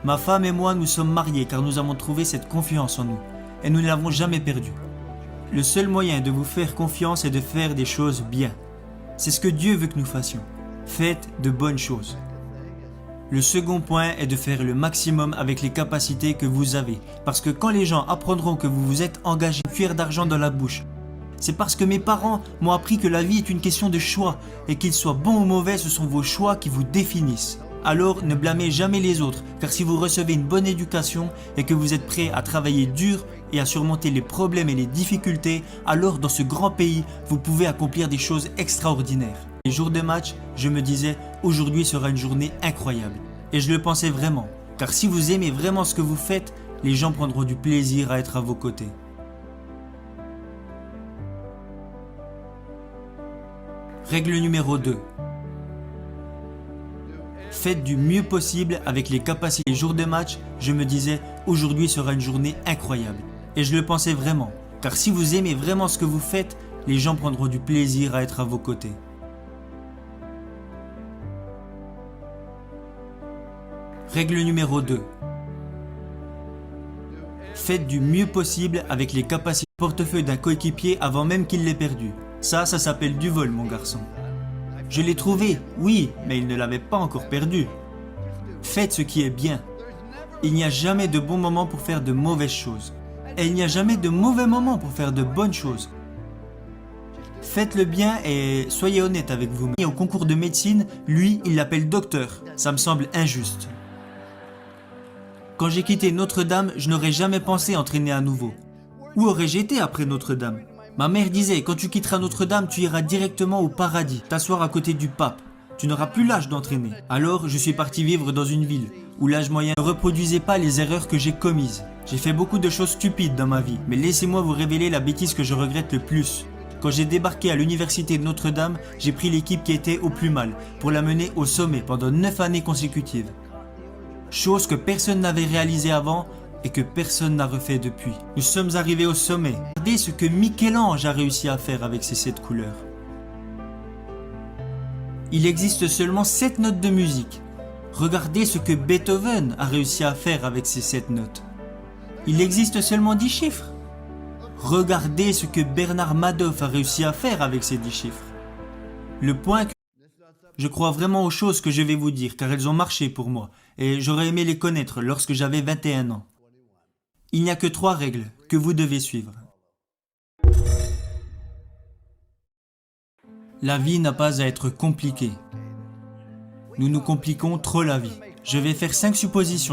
Ma femme et moi nous sommes mariés car nous avons trouvé cette confiance en nous et nous ne l'avons jamais perdue. Le seul moyen de vous faire confiance est de faire des choses bien. C'est ce que Dieu veut que nous fassions. Faites de bonnes choses. Le second point est de faire le maximum avec les capacités que vous avez. Parce que quand les gens apprendront que vous vous êtes engagé, cuillère d'argent dans la bouche, c'est parce que mes parents m'ont appris que la vie est une question de choix et qu'ils soient bons ou mauvais, ce sont vos choix qui vous définissent. Alors ne blâmez jamais les autres, car si vous recevez une bonne éducation et que vous êtes prêt à travailler dur et à surmonter les problèmes et les difficultés, alors dans ce grand pays, vous pouvez accomplir des choses extraordinaires. Les jours de match, je me disais, aujourd'hui sera une journée incroyable. Et je le pensais vraiment, car si vous aimez vraiment ce que vous faites, les gens prendront du plaisir à être à vos côtés. Règle numéro 2. Faites du mieux possible avec les capacités. Les jours de match, je me disais, aujourd'hui sera une journée incroyable. Et je le pensais vraiment, car si vous aimez vraiment ce que vous faites, les gens prendront du plaisir à être à vos côtés. Règle numéro 2. Faites du mieux possible avec les capacités du portefeuille d'un coéquipier avant même qu'il l'ait perdu. Ça s'appelle du vol, mon garçon. Je l'ai trouvé, oui, mais il ne l'avait pas encore perdu. Faites ce qui est bien. Il n'y a jamais de bon moment pour faire de mauvaises choses. Et il n'y a jamais de mauvais moment pour faire de bonnes choses. Faites le bien et soyez honnête avec vous. Et au concours de médecine, lui, il l'appelle docteur. Ça me semble injuste. Quand j'ai quitté Notre-Dame, je n'aurais jamais pensé entraîner à nouveau. Où aurais-je été après Notre-Dame ? Ma mère disait, quand tu quitteras Notre-Dame, tu iras directement au paradis, t'asseoir à côté du pape. Tu n'auras plus l'âge d'entraîner. Alors, je suis parti vivre dans une ville où l'âge moyen ne reproduisait pas les erreurs que j'ai commises. J'ai fait beaucoup de choses stupides dans ma vie, mais laissez-moi vous révéler la bêtise que je regrette le plus. Quand j'ai débarqué à l'université de Notre-Dame, j'ai pris l'équipe qui était au plus mal pour la mener au sommet pendant 9 années consécutives. Chose que personne n'avait réalisée avant et que personne n'a refait depuis. Nous sommes arrivés au sommet. Regardez ce que Michel-Ange a réussi à faire avec ces 7 couleurs. Il existe seulement 7 notes de musique. Regardez ce que Beethoven a réussi à faire avec ces 7 notes. Il existe seulement 10 chiffres. Regardez ce que Bernard Madoff a réussi à faire avec ces 10 chiffres. Le point que je crois vraiment aux choses que je vais vous dire car elles ont marché pour moi et j'aurais aimé les connaître lorsque j'avais 21 ans. Il n'y a que 3 règles que vous devez suivre. La vie n'a pas à être compliquée. Nous nous compliquons trop la vie. Je vais faire 5 suppositions.